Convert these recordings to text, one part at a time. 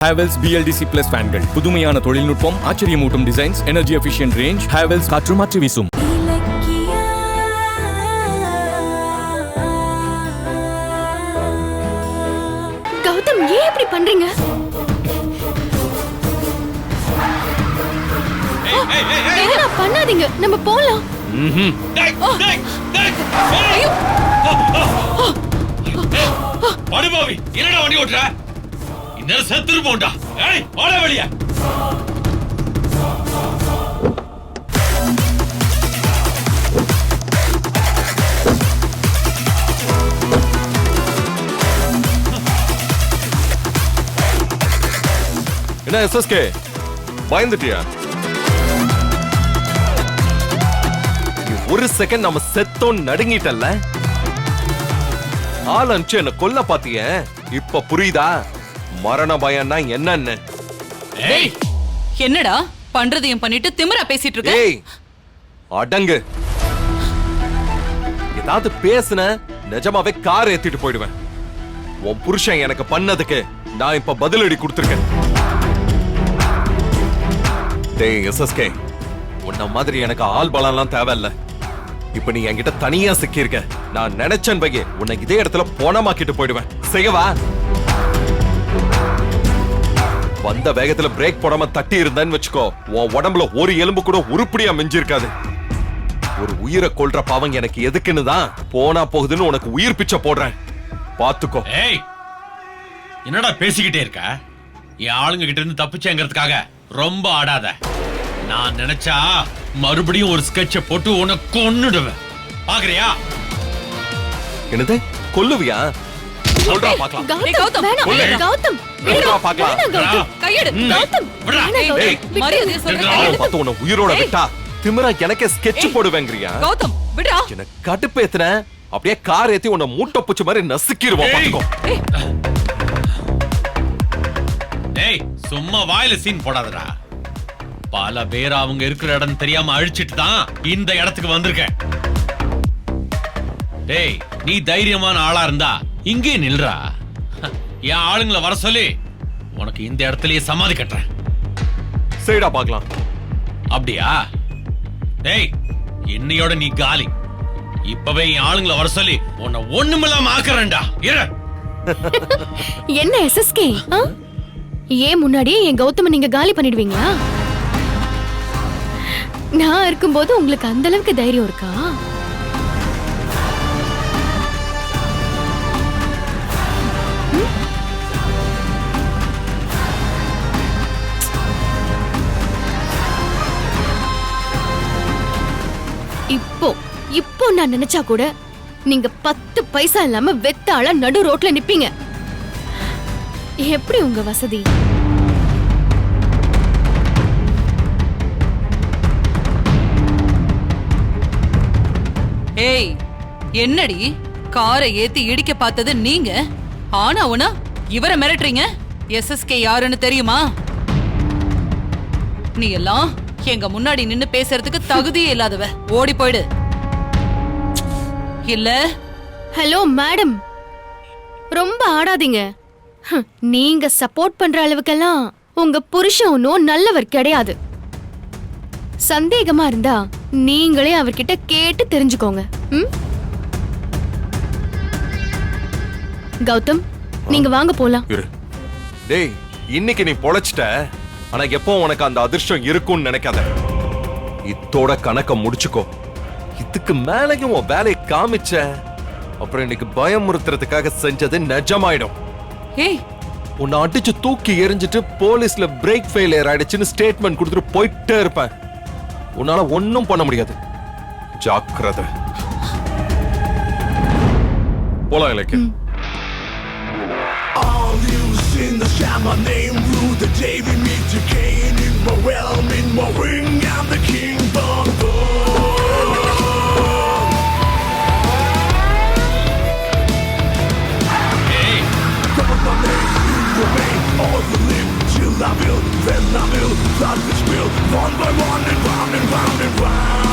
Havells BLDC Plus ஃபேன்கள் புதுமையான தொழில்நுட்பம், ஆச்சரியமூட்டும் designs, energy efficient range. Havells காற்று மாற்றி வீசும். கௌதம், ஏன் இப்படி பண்றீங்க? என்ன பண்ணாதீங்க, நம்ம போலாம். படுபாவி, என்னடா வண்டி ஓட்டுற? இந்த செத்துரு போண்டா. ஏய், ஓட வெளிய. என்ன எஸ்எஸ்கே பயந்துட்டியா? ஒரு செகண்ட் நம்ம செத்தோம் நடுங்கிட்டல்ல. ஆள் அனுப்பிச்சு என்ன கொல்ல பாத்திய, இப்ப புரியுதா மரண பயம்னா என்னன்னு? ஏய், என்னடா பண்றதையும் பண்ணிட்டு திமிரா பேசிட்டு இருக்க? ஏய் அடங்கு. ஏதாவது பேசுன நிஜமாவே கார் ஏத்திட்டு போயிடுவேன். உன் புருஷன் எனக்கு பண்ணதுக்கு நான் இப்ப பதிலடி கொடுத்திருக்கேன். டேய் எஸ்எஸ்கே, உன்ன மாதிரி எனக்கு ஆள் பலம்லாம் தேவையில்ல. இப்ப நீ என்கிட்ட தனியா சிக்கியிருக்க. நான் நினைச்சேன் பையே உன்னை இதே இடத்துல போனமாக்கிட்டு போயிடுவேன். செய்யவா? வந்த வேகத்துல பிரேக் போடாம தட்டி இருந்தேன்னு வச்சுக்கோ, உன் உடம்புல ஒரு எலும்பு கூட உருப்படியா மிஞ்சிருக்காது. ஒரு உயிரை கொல்ற பாவம் எனக்கு எதுக்குன்னு தான் போனா போகுதுன்னு உனக்கு உயிர் பிச்சை போடுறேன். பாத்துக்கோ. ஏய், என்னடா பேசிக்கிட்டே இருக்க? என் ஆளுங்க கிட்ட இருந்து தப்பிச்சேங்கிறதுக்காக ரொம்ப ஆடாத. நான் நினைச்சா மறுபடியும் ஒரு ஸ்கெட்ச போட்டு உனக்கு கொன்னுடுவேன். பாக்குறியா? என்னது கொல்லுவியா? சொல்றா பாக்கலாம். கௌதம், வேணாம். கௌதம், சொல்றா பாக்கலாம். வேணாம் கௌதம். கையெடு. கௌதம், விட்றா. வேணாம் கௌதம். ஏய், மரியாதையா சொல்ற. விட்றா. கையெடு. பார்த்து உன்னை உயிரோட விட்டா திமிரா எனக்கே ஸ்கெட்ச் போடுவேங்கறியா? கௌதம், விடுடா. என்ன கடுப்பேத்துன அப்படியே கார் ஏத்தி உன்னை மூட்டை பூச்சி மாதிரி நசுக்கிடுவோம். பாத்துக்கோ. ஏய், சும்மா வாயில சீன் போடாதடா. பல பேர் அவங்க இருக்கிற இடம் தெரியாம அழிச்சிட்டு தான் இந்த இடத்துக்கு வந்திருக்கேன். டேய், நீ தைரியமான ஆளா இருந்தா இங்கே நில்றா. என் ஆளுங்களை வர சொல்லி உனக்கு இந்த இடத்துலயே சமாதி கட்டுறேன். சரிடா பாக்கலாம். அப்படியா? டேய், இன்னையோட நீ காலி. இப்பவே என் ஆளுங்களை வர சொல்லி உன்னை ஒண்ணுமில்லாம ஆக்குறேன்டா. இரு. என்ன எஸ்எஸ்கே? ஏன் முன்னாடியே என் கௌதம நீங்க காலி பண்ணிடுவீங்களா? நான் இருக்கும்போது உங்களுக்கு அந்த அளவுக்கு தைரியம் இருக்கா? இப்போ நான் நினைச்சா கூட நீங்க 10 பைசா இல்லாம வெத்தாள நடு ரோட்ல நிப்பீங்க. எப்படி உங்க வசதி? ஏய், என்னடி காரை ஏத்தி இடிக்க பார்த்தது நீங்க? ஆனா உனா இவரை மிரட்டுறீங்க. எஸ்எஸ்கே யாருன்னு தெரியுமா? நீ எல்லாம் எங்க முன்னாடி நின்னு பேசுறதுக்கு தகுதியே இல்லாதவ. ஓடி போயிடு. இல்ல. ஹலோ மேடம், ரொம்ப ஆடாதீங்க. நீங்க சப்போர்ட் பண்ற அளவுக்கெல்லாம் உங்க புருஷன் ஒன்னும் நல்லவர் கிடையாது. சந்தேகமா இருந்தா நீங்களே அவர்கிட்ட கேட்டு தெரிஞ்சுக்கோங்க. கௌதம், நீங்க வாங்க போலாம். இரு. டேய், இன்னைக்கு நீ பொழைச்சிட்ட. ஆனா எப்போ உனக்கு அந்த அதிர்ஷ்டம் இருக்கும்னு நினைக்காத. இத்தோட கணக்க முடிச்சுக்கோ. இதுக்கு மேலையும் உன் வேலையை காமிச்ச அப்புறம் இன்னைக்கு பயமுறுத்துறதுக்காக செஞ்சது நிஜமாயிடும். ஏய், உன்னை அடிச்சு தூக்கி எரிஞ்சிட்டு போலீஸ்ல பிரேக் ஃபெயிலியர் ஆயிடுச்சுன்னு ஸ்டேட்மெண்ட் கொடுத்துட்டு போயிட்டே இருப்பேன். உன்னால ஒன்னும் பண்ண முடியாது. ஜாக்கிரதை. போலாம் இலக்கிய. In the sham, my name rule the day we meet decaying in my realm, in my ring, I'm the king bong bong. Hey. Come on, my name, you remain, all you live, till I will, then I will, start this will, one by one and round and round and round.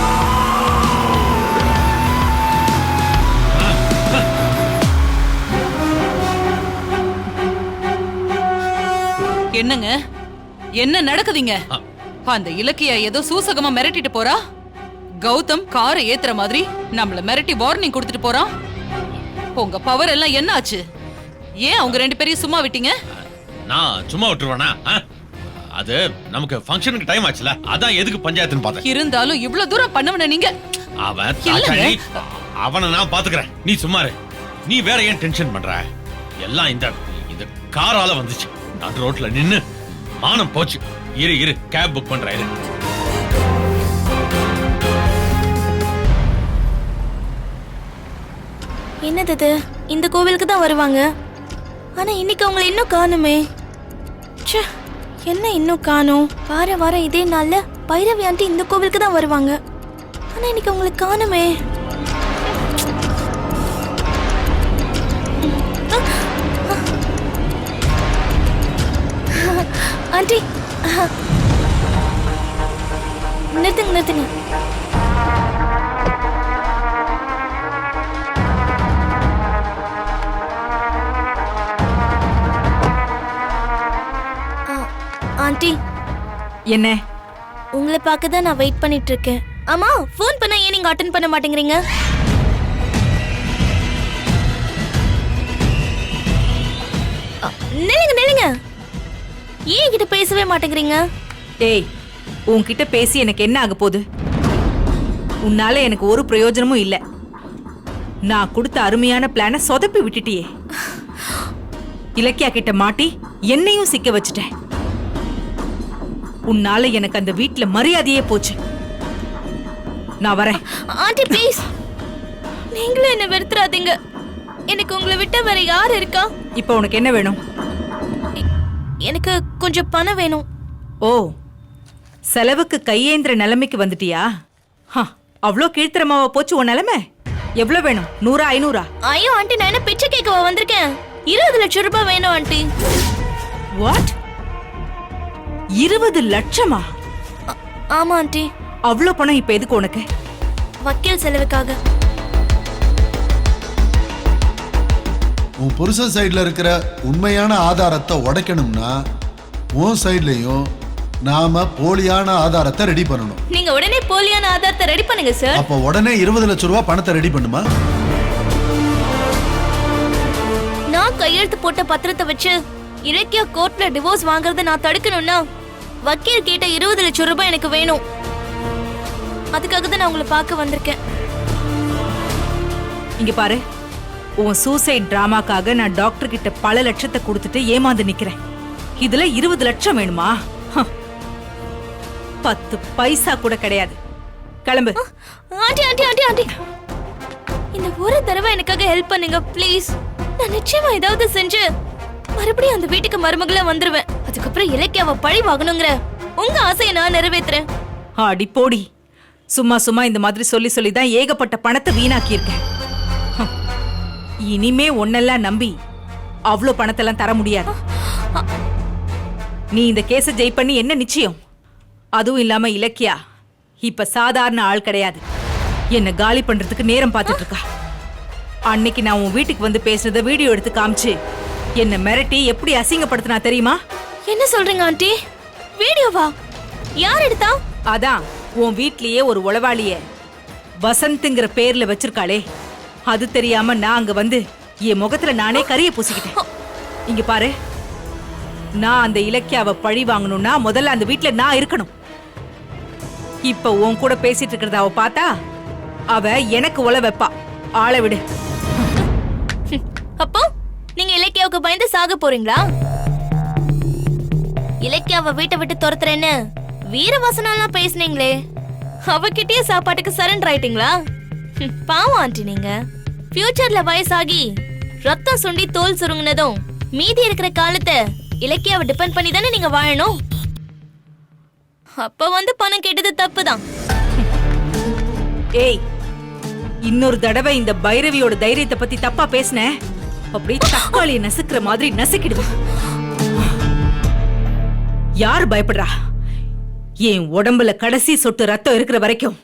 என்னங்க என்ன நடக்குதுங்க? அந்த இலக்கியா ஏதோ சூசகமா மிரட்டிட்டு போறா. கௌதம் காரை ஏத்துற மாதிரி நம்மள மிரட்டி வார்னிங் கொடுத்துட்டு போறான். உங்க பவர் எல்லாம் என்ன ஆச்சு? ஏன் அவங்க 2 பேரையும் சும்மா விட்டீங்க? நான் சும்மா விட்டுருவேனா? அது நமக்கு ஃபங்க்ஷனுக்கு டைம் ஆச்சுல, அதான் எதுக்கு பஞ்சாயத்துன்னு பார்த்தேன். இருந்தாலும் இவ்வளவு தூரம் பண்ணவன நீங்க அவன் இல்லைங்க. தாச்சாளி, அவனை நான் பாத்துக்கிறேன், நீ சும்மா இரு. நீ வேற ஏன் டென்ஷன் பண்ற? எல்லாம் இந்த காரால வந்துச்சு. நடு ரோட்ல நின்னு மானம் போச்சு. இரு கேப் புக் பண்றேன் இரு. என்னது இது? இந்த கோவிலுக்கு தான் வருவாங்க, ஆனா இன்னைக்கு அவங்கள இன்னும் காணுமே. ச்சே, என்ன இன்னும் காணோம்? வாரம் இதே நாள்ல பைரவி ஆண்டி இந்த கோவிலுக்கு தான் வருவாங்க, ஆனா இன்னைக்கு அவங்கள காணுமே. ஆண்டி நிறுத்துங்க. ஆண்டி, என்ன? உங்களை பார்க்க தான் நான் வெயிட் பண்ணிட்டு இருக்கேன். ஆமா, ஃபோன் பண்ணா ஏன் நீங்க அட்டெண்ட் பண்ண மாட்டேங்கிறீங்க? நில்லுங்க. ஏன் என்கிட்ட பேசவே மாட்டேங்கிறீங்க? டேய், உன்கிட்ட பேசி எனக்கு என்ன ஆக போகுது? உன்னால எனக்கு ஒரு பிரயோஜனமும் இல்ல. நான் கொடுத்த அருமையான பிளான சொதப்பி விட்டுட்டியே. இலக்கியா கிட்ட மாட்டி என்னையும் சிக்க வச்சுட்டேன். உன்னால எனக்கு அந்த வீட்ல மரியாதையே போச்சு. நான் வரேன். ஆண்டி ப்ளீஸ், நீங்களும் என்ன வெறுத்துறாதீங்க. எனக்கு உங்களை விட்ட வேற யார் இருக்கா? இப்போ உனக்கு என்ன வேணும்? எனக்கு கொஞ்சம் பணம் வேணும். ஓ, செலவுக்கு கையேந்திர நிலைமைக்கு வந்துட்டியா? அவ்வளோ கீழ்த்தரமாவா போச்சு உன் நிலைமை? எவ்வளவு வேணும்? 100 500? ஐயோ ஆண்டி, நான் என்ன பிச்சை கேட்கவா வந்திருக்கேன்? 20 லட்சம் ரூபாய் வேணும் ஆண்டி. வாட்? 20 லட்சமா? ஆமா ஆண்டி. அவ்வளோ பணம் இப்ப எதுக்கு உனக்கு? வக்கீல் செலவுக்காக. உன் புருஷன் சைடுல இருக்கிற உண்மையான ஆதாரத்தை உடைக்கணும்னா உன் சைட்லயும் நாம போலியான ஆதாரத்தை ரெடி பண்ணணும். நீங்க உடனே போலியான ஆதாரத்தை ரெடி பண்ணுங்க சார். அப்ப உடனே 20 லட்சம் ரூபாய் பணத்தை ரெடி பண்ணுமா? நான் கையெழுத்து போட்ட பத்திரத்தை வச்சு இலக்கியா கோர்ட்ல டிவோர்ஸ் வாங்குறத நான் தடுக்கணும்னா வக்கீல் கேட்ட 20 லட்சம் ரூபாய் எனக்கு வேணும். அதுக்காக தான் நான் உங்களை பார்க்க வந்திருக்கேன். இங்க பாரு, உன் சூசைட் டிராமாக்காக நான் டாக்டர் கிட்ட பல லட்சத்தை கொடுத்துட்டு ஏமாந்து நிக்கிறேன். இதுல 20 லட்சம் வேணுமா? 10 பைசா கூட கிடையாது. கிளம்பு. ஆண்டி ஆண்டி ஆண்டி ஆண்டி, இந்த ஒரு தடவை எனக்காக ஹெல்ப் பண்ணுங்க ப்ளீஸ். நான் நிச்சயமா ஏதாவது செஞ்சு மறுபடியும் அந்த வீட்டுக்கு மருமகளா வந்துருவேன். அதுக்கப்புறம் இலக்கியாவை பழி வாங்கணுங்கிற உங்க ஆசையை நான் நிறைவேற்றுறேன். அடி போடி, சும்மா இந்த மாதிரி சொல்லி தான் ஏகப்பட்ட பணத்தை வீணாக்கி இருக்கேன். இனிமே ஒன்னெல்லாம் நம்பி அவ்வளோ பணத்தெல்லாம் தர முடியாது. நீ இந்த கேஸை ஜெய் பண்ணி என்ன நிச்சயம்? அதுவும் இல்லாம இலக்கியா இப்ப சாதாரண ஆள் கிடையாது. என்ன காலி பண்றதுக்கு நேரம் பார்த்துட்டு இருக்கா. அன்னைக்கு நான் உன் வீட்டுக்கு வந்து பேசுனதை வீடியோ எடுத்து காமிச்சு என்ன மிரட்டி எப்படி அசிங்கப்படுத்தினா தெரியுமா? என்ன சொல்றீங்க ஆண்டி? வீடியோவா? யார் எடுத்தா? அதான் உன் வீட்லயே ஒரு உளவாளிய வசந்த்ங்கிற பேர்ல வச்சிருக்காளே, அது தெரியாம நான் அங்க வந்து என் முகத்துல நானே கரிய பூசிக்கிட்டேன். இங்க பாரு, நான் அந்த இலக்கியாவை பழி வாங்கணும்னா முதல்ல அந்த வீட்ல நான் இருக்கணும். இப்ப உன் கூட பேசிட்டு இருக்கிறத அவ பார்த்தா அவ எனக்கு உள வைப்பா. ஆளை விடு. அப்போ நீங்க இலக்கியாவுக்கு பயந்து சாக போறீங்களா? இலக்கியாவை வீட்டை விட்டு துரத்துறேன்னு வீரவாசனெல்லாம் பேசுனீங்களே, அவகிட்டயே சாப்பாட்டுக்கு சரண்டர் ஆயிட்டீங்களா? பாவம் ஆண்டி, நீங்க ஃபியூச்சர்ல வயசாகி ரத்தம் சுண்டி தோல் சுருங்கினதும் மீதி இருக்கிற காலத்தை இலக்கியாவை டிபெண்ட் பண்ணி தானே நீங்க வாழணும். அப்ப வந்து பணம் கேட்டது தப்புதான். ஏய், இன்னொரு தடவை இந்த பைரவியோட தைரியத்தை பத்தி தப்பா பேசின அப்படியே தக்காளியை நசுக்கிற மாதிரி நசுக்கிடுவேன். யார் பயப்படுறா? என் உடம்புல கடைசி சொட்டு ரத்தம் இருக்கிற வரைக்கும்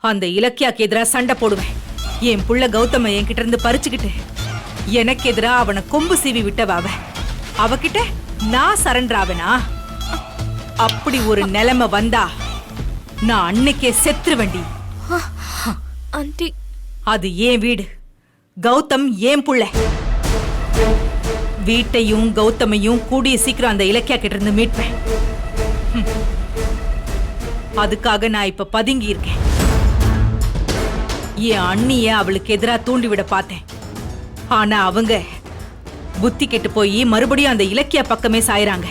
அந்த இலக்கியாக்கு எதிரா சண்டை போடுவேன். என் புள்ள கௌதம என்கிட்ட இருந்து பறிச்சுக்கிட்டு எனக்கு எதிரா அவனை கொம்பு சீவி விட்டவ அவகிட்ட நான் சரண்டர் ஆவேனா? அப்படி ஒரு நிலைமை வந்தா நான் அன்னைக்கே செத்துருவேண்டி. ஆண்டி அது ஏன் வீடு, கௌதம் ஏன் புள்ள. வீட்டையும் கௌதமையும் கூடிய சீக்கிரம் அந்த இலக்கியா கிட்ட இருந்து மீட்பேன். அதுக்காக நான் இப்ப பதுங்கி இருக்கேன். என் அண்ணிய அவளுக்கு எதிரா தூண்டிவிட பார்த்தேன். ஆனா அவங்க புத்தி கெட்டு போய் மறுபடியும் அந்த இலக்கியா பக்கமே சாயறாங்க.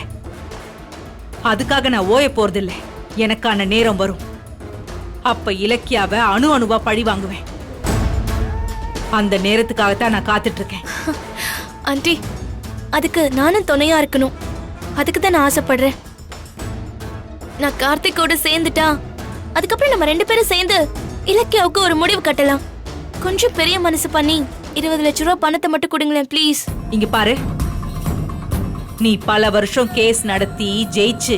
அதுக்காக நான் ஓய போறதில்ல. எனக்கான நேரம் வரும். அப்ப இலக்கியாவை அணு அணுவா பழி வாங்குவேன். அந்த நேரத்துக்காகத்தான் நான் காத்துட்டு இருக்கேன். ஆண்டி அதுக்கு நானும் துணையா இருக்கணும். அதுக்கு தான் நான் ஆசைப்படுறேன். நான் கார்த்திகோட சேர்ந்துட்டா அதுக்கப்புறம் நம்ம 2 பேரும் சேர்ந்து இலக்கியாவுக்கு ஒரு முடிவு கட்டலாம். கொஞ்சம் பெரிய மனசு பண்ணி 20 லட்சம் ரூபாய் பணத்தை மட்டும் கொடுங்களேன் ப்ளீஸ். இங்க பாரு, நீ பல வருஷம் கேஸ் நடத்தி ஜெயிச்சு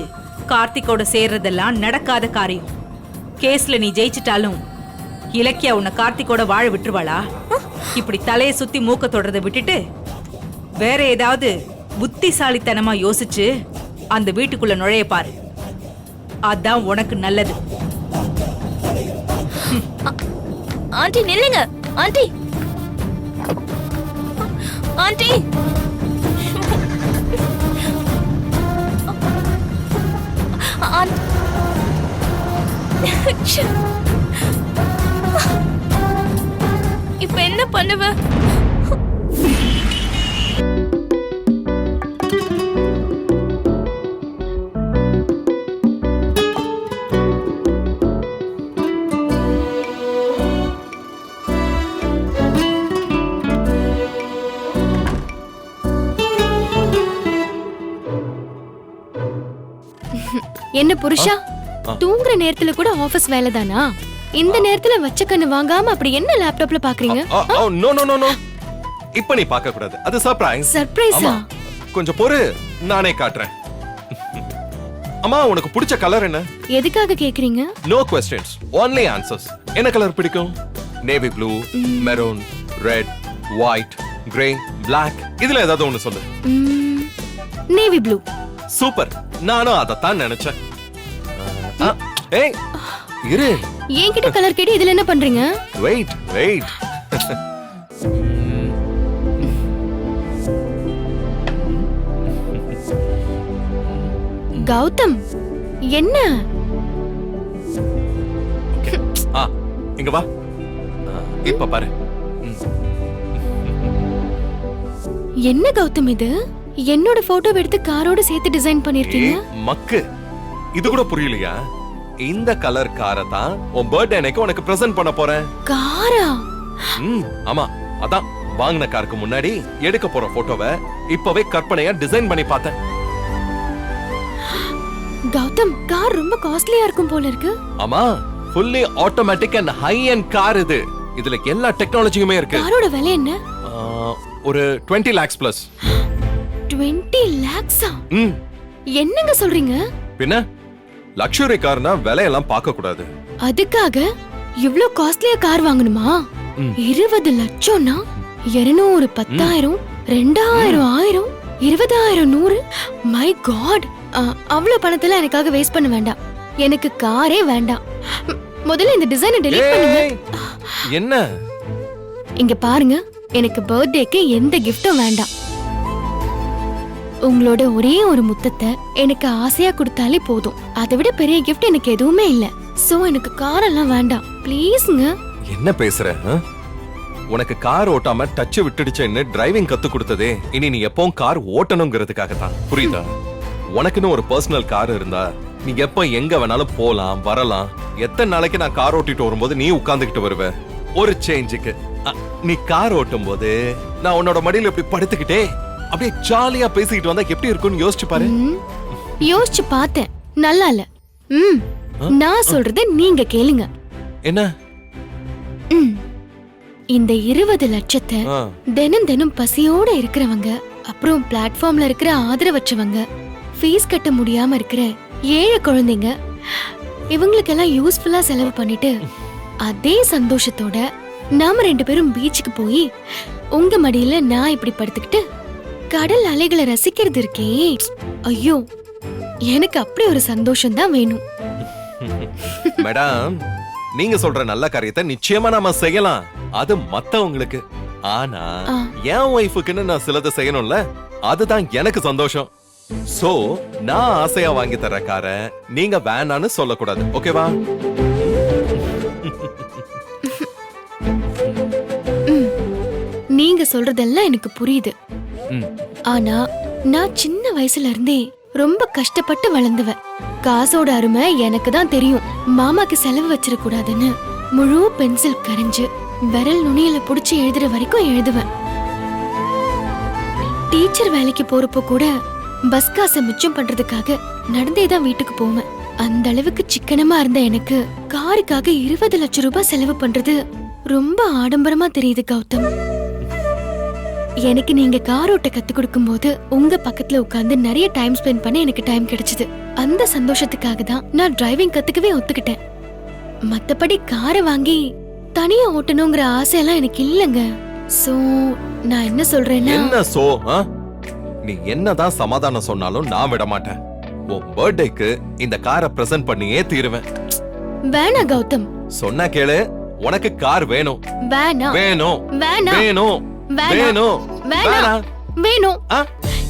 கார்த்திகோட சேர்றதெல்லாம் நடக்காத காரியம். கேஸ்ல நீ ஜெயிச்சிட்டாலும் இலக்கியா உன்னை கார்த்திகோட வாழ விட்டுருவாளா? இப்படி தலையை சுத்தி மூக்க தொடறதை விட்டுட்டு வேற ஏதாவது புத்திசாலித்தனமா யோசிச்சு அந்த வீட்டுக்குள்ள நுழைய பாரு. அதான் உனக்கு நல்லது. ஆண்டி நில்லுங்க. ஆண்டி ஆண்டி இப்ப என்ன பண்ணுவ? என்ன புருஷா, தூங்குற நேரத்துல கூட ஆபீஸ் வேலை தானா? இந்த நேரத்துல வச்ச கண்ணு வாங்காம அப்படி என்ன லேப்டாப்ல பாக்குறீங்க? நோ நோ நோ நோ, இப்ப நீ பார்க்க கூடாது. அது சர்ப்ரைஸ். சர்ப்ரைஸா? கொஞ்சம் பொறு, நானே காட்டுறேன். அம்மா, உனக்கு பிடிச்ச கலர் என்ன? எதுக்காக கேக்குறீங்க? No questions, only answers. என்ன கலர் பிடிக்கும்? Navy blue, maroon, red, white, grey, black. இதுல ஏதாவது ஒன்னு சொல்லு. Navy blue. சூப்பர், நானும் அதத்தான் நினைச்சேன். ஏய் இரு, என்கிட்ட கலர் கேட்டு இதுல என்ன பண்றீங்க? Wait wait. கௌதம் என்ன? இங்க வா. இப்ப பாரு. என்ன கௌதம் இது? என்னோட போட்டோ எடுத்து காரோட சேர்த்து டிசைன் பண்ணிருக்கீங்க. மக்கு, இது கூட புரியலையா? இந்த கலர் காரை தான் உன் பர்த்டே அன்னைக்கு உனக்கு பிரசன்ட் பண்ண போறேன். காரா? ஆமா, அதான் வாங்கின காருக்கு முன்னாடி எடுக்க போற போட்டோவை இப்பவே கற்பனையா டிசைன் பண்ணி பார்த்தேன். கௌதம், கார் ரொம்ப காஸ்ட்லியா இருக்கும் போல இருக்கு. ஆமா, fully automatic and high end car இது. இதுல எல்லா டெக்னாலஜியுமே இருக்கு. காரோட விலை என்ன? ஒரு 20 lakhs பிளஸ். 20 lakhs-ஆ? என்னங்க சொல்றீங்க? பின்ன லக்ஸுரி கார்னா விலையெல்லாம் பார்க்க கூடாது. அதுக்காக இவ்ளோ காஸ்ட்லியா கார் வாங்கணுமா? 20 லட்சம்னா 200, 10,000, 2000, 1000, 20,000, 100. மை காட், அவ்வளவு பணத்துல எனக்காக வேஸ்ட் பண்ண வேண்டாம். எனக்கு காரே வேண்டாம். முதல்ல இந்த டிசைனை டெலீட் பண்ணுங்க. என்ன? இங்க பாருங்க, எனக்கு பர்த்டேக்கு எந்த கிஃப்டும் வேண்டாம். உங்களோட ஒரே ஒரு முத்தத்தை எனக்கு ஆசையா கொடுத்தாலே போதும். அதை விட பெரிய கிஃப்ட் எனக்கு எதுவுமே இல்ல. சோ எனக்கு கார் எல்லாம் வேண்டாம் ப்ளீஸ்ங்க. என்ன பேசுற? உனக்கு கார் ஓட்டாம டச் விட்டுடுச்சேன்னு டிரைவிங் கத்து கொடுத்ததே இனி நீ எப்பவும் கார் ஓட்டணுங்கிறதுக்காக தான். புரியுதா? உனக்குன்னு ஒரு பர்சனல் கார் இருந்தா நீ எப்ப எங்க வேணாலும் போலாம் வரலாம். எத்தனை நாளைக்கு நான் கார் ஓட்டிட்டு வரும்போது நீ உட்கார்ந்துகிட்டு வருவ? ஒரு சேஞ்சுக்கு நீ கார் ஓட்டும் போது நான் உன்னோட மடியில இப்படி படுத்துக்கிட்டே அப்படியே ஜாலியா பேசிக்கிட்டு வந்தா எப்படி இருக்கும்னு யோசிச்சு பாரு. யோசிச்சு பார்த்தேன், நல்லா இல்ல. நான் சொல்றத நீங்க கேளுங்க. என்ன? இந்த 20 லட்சத்தை தினம் தினம் பசியோட இருக்கிறவங்க, அப்புறம் பிளாட்ஃபார்ம்ல இருக்கிற ஆதரவற்றவங்க, ஃபீஸ் கட்ட முடியாம இருக்கிற ஏழை குழந்தைங்க, இவங்களுக்கெல்லாம் யூஸ்ஃபுல்லா செலவு பண்ணிட்டு அதே சந்தோஷத்தோட நாம 2 பேரும் பீச்சுக்கு போய் உங்க மடியில நான் இப்படி படுத்துக்கிட்டு கடல் அலைகளை ரசிக்கிறது இருக்கே, ஐயோ எனக்கு அப்படி ஒரு சந்தோஷம் தான் வேணும். மேடம், நீங்க சொல்ற நல்ல காரியத்தை நிச்சயமா நாம செய்யலாம். அது மத்தவங்களுக்கு. ஆனா என் ஒய்ஃபுக்குன்னு நான் சிலதை செய்யணும்ல, அதுதான் எனக்கு சந்தோஷம். சோ நான் ஆசையா வாங்கி தர காரை நீங்க வேணான்னு சொல்லக்கூடாது, ஓகேவா? நீங்க சொல்றதெல்லாம் எனக்கு புரியுது. ஆனா நான் சின்ன வயசுல இருந்தே ரொம்ப கஷ்டப்பட்டு வளர்ந்தவ. காசோட அருமை எனக்கு தான் தெரியும். மாமாக்கு செலவு வச்சிட கூடாதுன்னு முழு பென்சில் கரைஞ்சு விரல் நுனியில புடிச்சு எழுதுற வரைக்கும் எழுதுவேன். டீச்சர் வேலைக்கு போறப்போ கூட பஸ் காசை மிச்சம் பண்றதுக்காக நடந்தே தான் வீட்டுக்கு போவேன். அந்த அளவுக்கு சிக்கனமா இருந்த எனக்கு காருக்காக 20 லட்சம் ரூபாய் செலவு பண்றது ரொம்ப ஆடம்பரமா தெரியுது கௌதம். எனக்கு நீங்க கார் ஓட்ட கத்து கொடுக்கும் போது உங்க பக்கத்துல உட்கார்ந்து நிறைய டைம் ஸ்பெண்ட் பண்ண எனக்கு டைம் கிடைச்சது. அந்த சந்தோஷத்துக்காக தான் நான் டிரைவிங் கத்துக்கவே ஒத்துக்கிட்டேன். மத்தபடி காரை வாங்கி தனியா ஓட்டணுங்கிற ஆசையெல்லாம் எனக்கு இல்லங்க. சோ நான் என்ன சொல்றேன்னா, என்ன சோ? நீ என்னதான் சமாதானம் சொன்னாலும் நான் விட மாட்டேன். உன் பர்த்டேக்கு இந்த காரை பிரசன்ட் பண்ணியே தீருவேன். வேணா கௌதம். சொன்னா கேளு, உனக்கு கார் வேணும். வேணா வேணும். வேணா வேணும். வேணும். வேணும். வேணா வேணும். ஆ?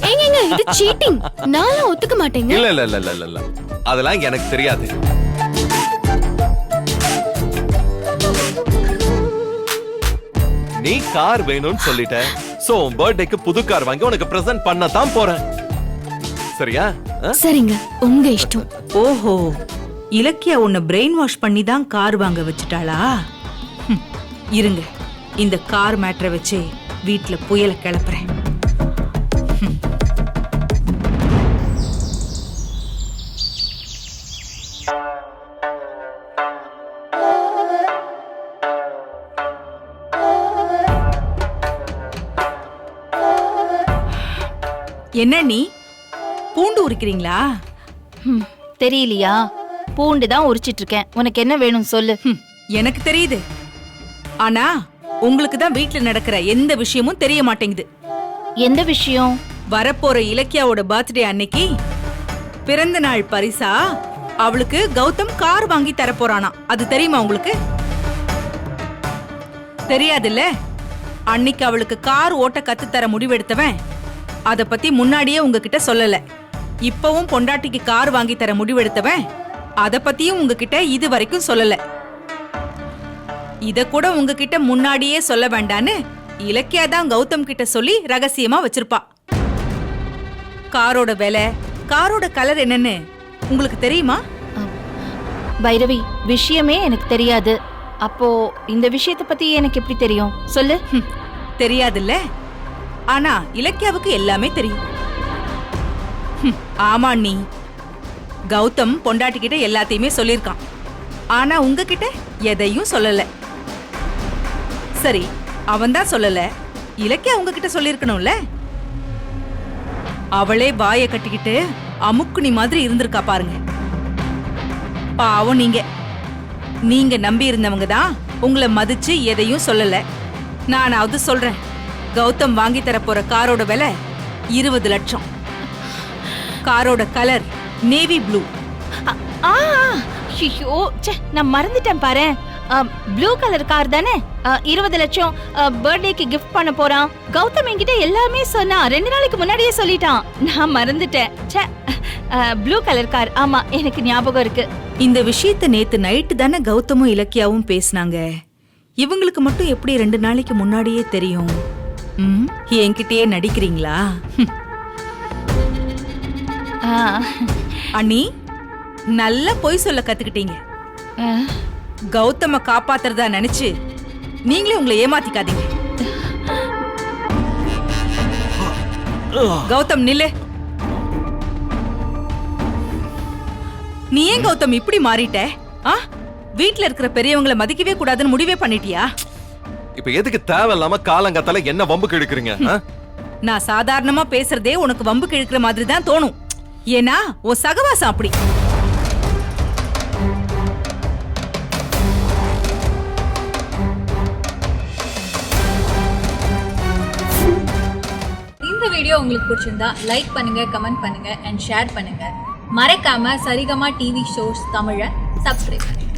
ஏங்க இது சீட்டிங். நான் ஒத்துக்க மாட்டேங்க. இல்ல இல்ல இல்ல இல்ல இல்ல, அதெல்லாம் எனக்கு தெரியாது. நீ கார் வேணும்னு சொல்லிட்ட. சோ உன் பர்த்டேக்கு புது கார் வாங்கி உனக்கு பிரசன்ட் பண்ண தான் போறேன். சரியா? சரிங்க, உங்க இஷ்டம். ஓஹோ, இலக்கியா உன்னை பிரெயின் வாஷ் பண்ணி தான் கார் வாங்க வச்சுட்டாளா? இருங்க, இந்த கார் மேட்டரை வச்சு வீட்ல புயலை கிளப்புறேன். என்ன நீ பூண்டு உரிக்கிறீங்களா? தெரியலையா? பூண்டு தான் உரிச்சிட்டு இருக்கேன். உனக்கு என்ன வேணும் சொல்லு. எனக்கு தெரியுது. ஆனா உங்களுக்கு தான் வீட்ல நடக்கிற எந்த விஷயமும் தெரிய மாட்டேங்குது. எந்த விஷயம்? வரப்போற இலக்கியாவோட பர்த்டே அன்னைக்கு பிறந்த நாள் பரிசா அவளுக்கு கௌதம் கார் வாங்கி தர போறானா. அது தெரியுமா உங்களுக்கு? தெரியாதுல்ல? அன்னைக்கு அவளுக்கு கார் ஓட்ட கத்து தர முடிவெடுத்தவன் அத பத்தி முன்னாடியே உங்ககிட்ட சொல்லல. இப்பவும் பொண்டாட்டிக்கு கார் வாங்கி தர முடிவெடுத்தவன் அத பத்தியும் உங்ககிட்ட இது வரைக்கும் சொல்லல. இத கூட உங்ககிட்ட முன்னாடியே சொல்ல வேண்டான்னு இலக்கியா தான் கௌதம் கிட்ட சொல்லி ரகசியமா வச்சிருப்பா. காரோட விலை, காரோட கலர் என்னன்னு உங்களுக்கு தெரியுமா? பைரவி, விஷயமே எனக்கு தெரியாது. அப்போ இந்த விஷயத்தை பத்தி எனக்கு எப்படி தெரியும் சொல்லு. தெரியாதுல்ல? ஆனா இலக்கியாவுக்கு எல்லாமே தெரியும். ஆமா நீ, கௌதம் பொண்டாட்டி கிட்ட எல்லாத்தையுமே சொல்லிருக்கான். ஆனா உங்ககிட்ட எதையும் சொல்லல. சரி, அவன் தான் சொல்லல, இலக்கியா உங்ககிட்ட சொல்லிருக்கணும்ல? அவளே வாயை கட்டிக்கிட்டு அமுக்குனி மாதிரி இருந்திருக்கா பாருங்க. பாவம் நீங்க நம்பி இருந்தவங்க தான் உங்களை மதிச்சு எதையும் சொல்லல. நானாவது சொல்றேன், கௌதம் வாங்கி தர போற காரோட விலை 20 லட்சம். காரோட கலர் நேவி ப்ளூ. ஐயோ, நான் மறந்துட்டேன் பாரு. ப்ளூ கலர் கார் தானே? 20 லட்சம் பர்த்டேக்கு கிஃப்ட் பண்ண போறான். கௌதம் என்கிட்ட எல்லாமே சொன்னான். 2 நாளைக்கு முன்னாடியே சொல்லிட்டான். நான் மறந்துட்டேன். Blue colour car. ஆமா, எனக்கு ஞாபகம் இருக்கு. இந்த விஷயத்தை நேத்து நைட்டு தானே கௌதமும் இலக்கியாவும் பேசினாங்க. இவங்களுக்கு மட்டும் எப்படி 2 நாளைக்கு முன்னாடியே தெரியும்? என்கிட்டயே நடிக்கிறீங்களா? அண்ணி, நல்லா பொய் சொல்ல கத்துக்கிட்டீங்க. கௌதம காப்பாத்துறதா நினைச்சு நீங்களே உங்களை ஏமாத்திக்காதீங்க. கௌதம் நில்லு. நீ ஏன் கௌதம் இப்படி மாறிட்ட? வீட்ல இருக்கிற பெரியவங்களை மதிக்கவே கூடாதுன்னு முடிவே பண்ணிட்டியா? இப்ப எதுக்கு தேவையில்லாம காலங்கத்தால என்ன வம்புக்கு இழுக்கிறீங்க? நான் சாதாரணமா பேசுறதே உனக்கு வம்புக்கு இழுக்கிற மாதிரி தான் தோணும். ஏன்னா உன் சகவாசம் அப்படி. இந்த வீடியோ வீடியோ உங்களுக்கு பிடிச்சிருந்தா லைக் பண்ணுங்க, கமெண்ட் பண்ணுங்க அண்ட் ஷேர் பண்ணுங்க. மறக்காம சரிகமா டிவி ஷோஸ் தமிழை சப்ஸ்கிரைப் பண்ணுங்க.